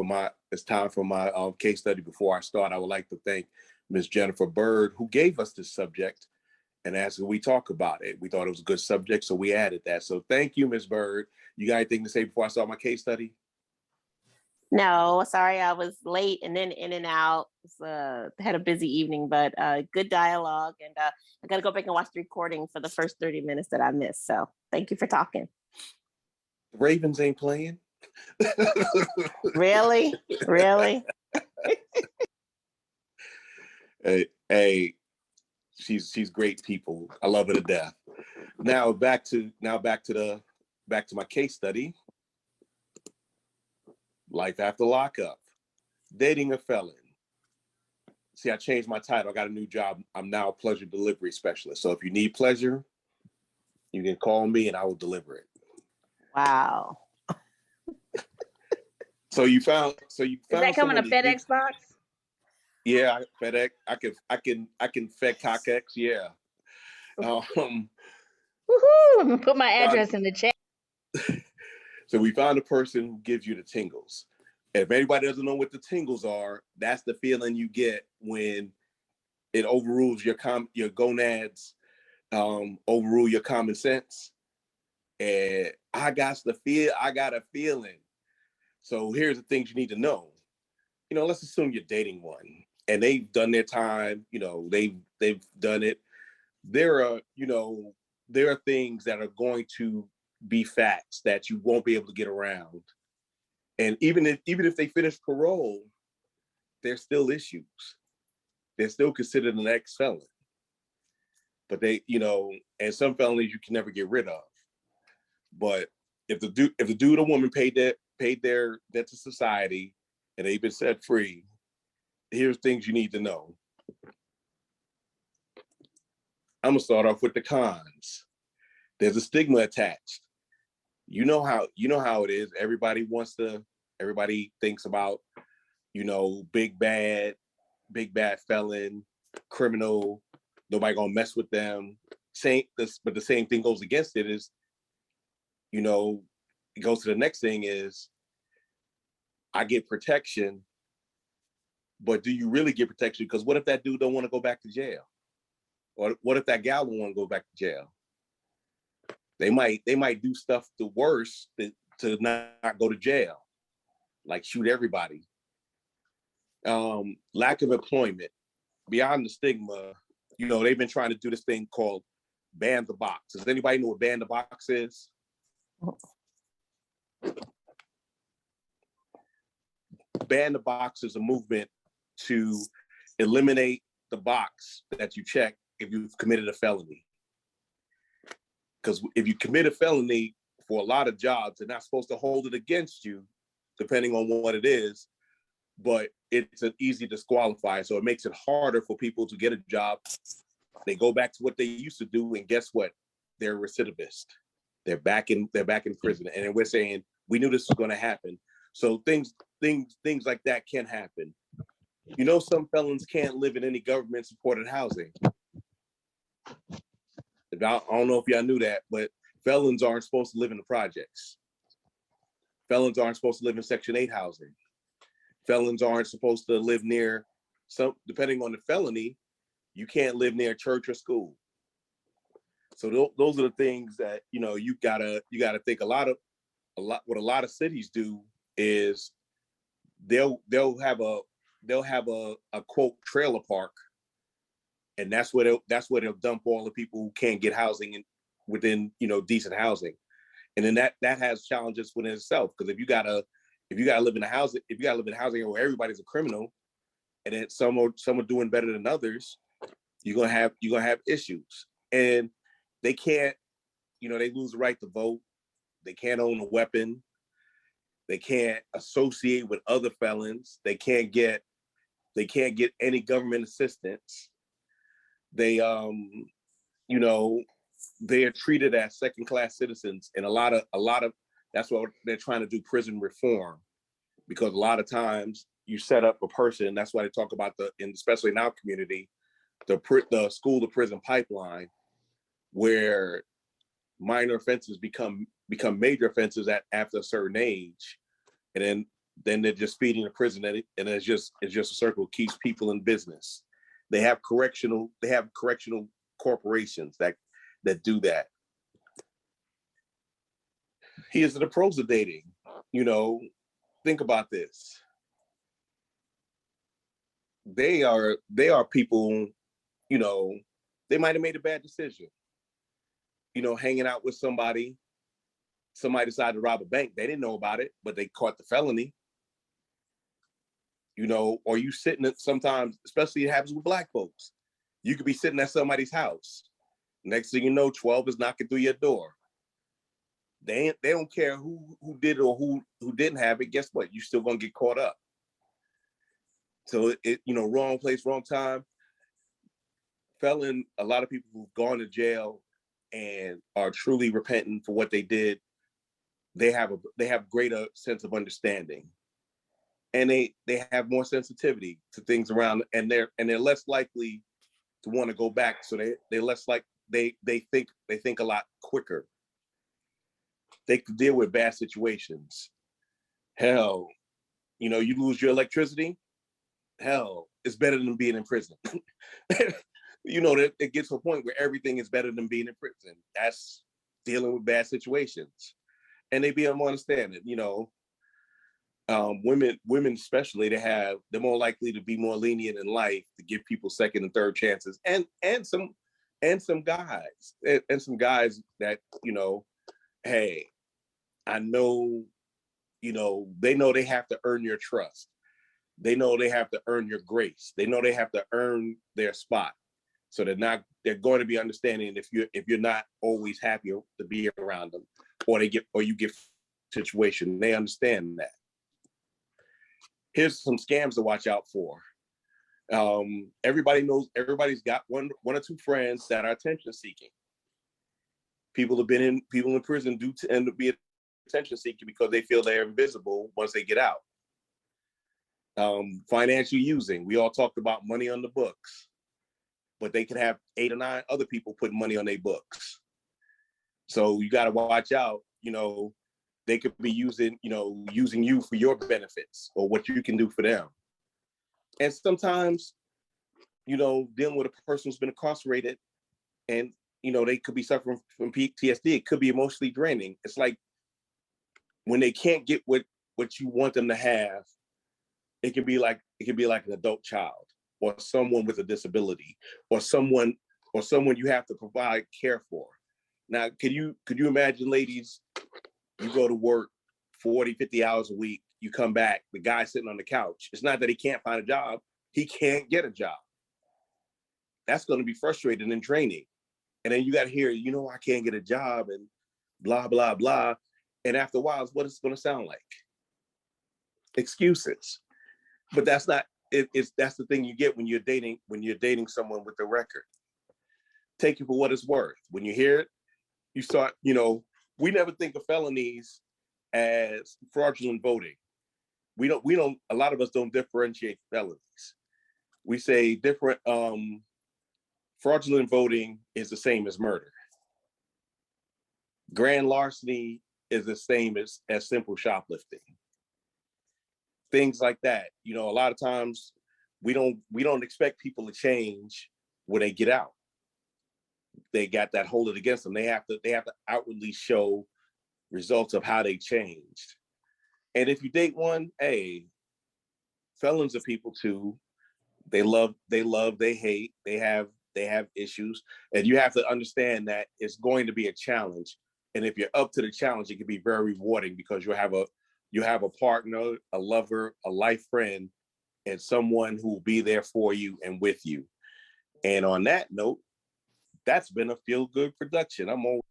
my case study. Before I start, I would like to thank Ms. Jennifer Bird, who gave us this subject and asked if we talk about it. We thought it was a good subject, so we added that. So thank you, Ms. Bird. You got anything to say before I start my case study? No, sorry, I was late and then in and out. Had a busy evening, but good dialogue. And I got to go back and watch the recording for the first 30 minutes that I missed. So thank you for talking. The Ravens ain't playing. Really? Really? Hey, she's great people. I love her to death. Now back to my case study. Life after lockup. Dating a felon. See, I changed my title. I got a new job. I'm now a pleasure delivery specialist. So if you need pleasure, you can call me and I will deliver it. Wow. So you found. Is that coming to FedEx box? Yeah, FedEx. I can FedCockX. Yeah. Woohoo! I'm gonna put my address in the chat. So we found a person who gives you the tingles. And if anybody doesn't know what the tingles are, that's the feeling you get when it overrules your gonads, overrule your common sense. And I got a feeling. So here's the things you need to know. Let's assume you're dating one and they've done their time, they've done it. There are things that are going to be facts that you won't be able to get around. And even if they finish parole, there's still issues. They're still considered an ex-felon. But and some felonies you can never get rid of. But if the dude or woman paid their debt to society and they've been set free, here's things you need to know. I'm gonna start off with the cons. There's a stigma attached. You know how it is. Everybody thinks about, big bad felon, criminal, nobody gonna mess with them. But the same thing goes against it is, it goes to the next thing is, I get protection, but do you really get protection? Because what if that dude don't want to go back to jail? Or what if that gal don't want to go back to jail? They might do stuff the worst to not go to jail, like shoot everybody. Lack of employment. Beyond the stigma, they've been trying to do this thing called ban the box. Does anybody know what ban the box is? Ban the box is a movement to eliminate the box that you check if you've committed a felony. Because if you commit a felony for a lot of jobs, they're not supposed to hold it against you, depending on what it is, but it's an easy disqualifier. So it makes it harder for people to get a job. They go back to what they used to do, and guess what? They're recidivist. They're back in prison. And then we're saying, we knew this was going to happen. So things like that can happen. Some felons can't live in any government-supported housing. I don't know if y'all knew that, but felons aren't supposed to live in the projects. Felons aren't supposed to live in Section 8 housing. Felons aren't supposed to live near depending on the felony, you can't live near a church or school. So those are the things that, you gotta think. What a lot of cities do is they'll have a quote trailer park. And that's where they'll dump all the people who can't get housing within decent housing, and then that has challenges within itself. Because if you gotta live in a housing where everybody's a criminal, and then some are doing better than others, you're gonna have issues. And they can't, they lose the right to vote. They can't own a weapon. They can't associate with other felons. They can't get any government assistance. They they are treated as second-class citizens, and a lot of that's what they're trying to do, prison reform, because a lot of times you set up a person. That's why they talk about especially in our community, the school to prison pipeline, where minor offenses become major offenses after a certain age, and then then they're just feeding the prison, and it's just a circle, keeps people in business. They have correctional corporations that do that. Here's the pros of dating. Think about this. They are people, they might have made a bad decision. Hanging out with somebody decided to rob a bank. They didn't know about it, but they caught the felony. Or you sitting at, sometimes, especially it happens with Black folks, you could be sitting at somebody's house. Next thing you know, 12 is knocking through your door. They don't care who did it or who didn't have it. Guess what? You're still gonna get caught up. So wrong place, wrong time. A lot of people who've gone to jail and are truly repentant for what they did, they have greater sense of understanding. And they have more sensitivity to things around, and they're less likely to want to go back. So they're less like they think a lot quicker. They could deal with bad situations. Hell, you lose your electricity. Hell, it's better than being in prison. It gets to a point where everything is better than being in prison. That's dealing with bad situations, and they be more understanding. Women especially, they're more likely to be more lenient in life, to give people second and third chances, and some guys that hey, I know, they know they have to earn your trust. They know they have to earn your grace. They know they have to earn their spot. So they're going to be understanding if you're not always happy to be around them, or you get situation. They understand that. Here's some scams to watch out for. Everybody's got one or two friends that are attention seeking. People in prison do tend to be attention seeking because they feel they're invisible once they get out. Financial using. We all talked about money on the books, but they could have 8 or 9 other people putting money on their books. So you got to watch out. They could be using you for your benefits or what you can do for them. And sometimes, dealing with a person who's been incarcerated and, they could be suffering from PTSD. It could be emotionally draining. It's like when they can't get what you want them to have, it can be like an adult child or someone with a disability or someone you have to provide care for. Now, could you imagine, ladies, you go to work 40, 50 hours a week, you come back, the guy's sitting on the couch. It's not that he can't find a job, he can't get a job. That's going to be frustrating and draining. And then you got to hear, I can't get a job and blah, blah, blah. And after a while, what it's going to sound like? Excuses. But that's not, that's the thing you get when you're dating someone with a record. Take it for what it's worth. When you hear it, you start, we never think of felonies as fraudulent voting. We don't, a lot of us don't differentiate felonies. We say fraudulent voting is the same as murder. Grand larceny is the same as simple shoplifting. Things like that. A lot of times we don't expect people to change when they get out. They got that hold against them. They have to outwardly show results of how they changed. And if you date one, hey, felons are people too. They love, they hate, they have issues. And you have to understand that it's going to be a challenge. And if you're up to the challenge, it can be very rewarding because you have a partner, a lover, a life friend, and someone who will be there for you and with you. And on that note, that's been a feel-good production. I'm always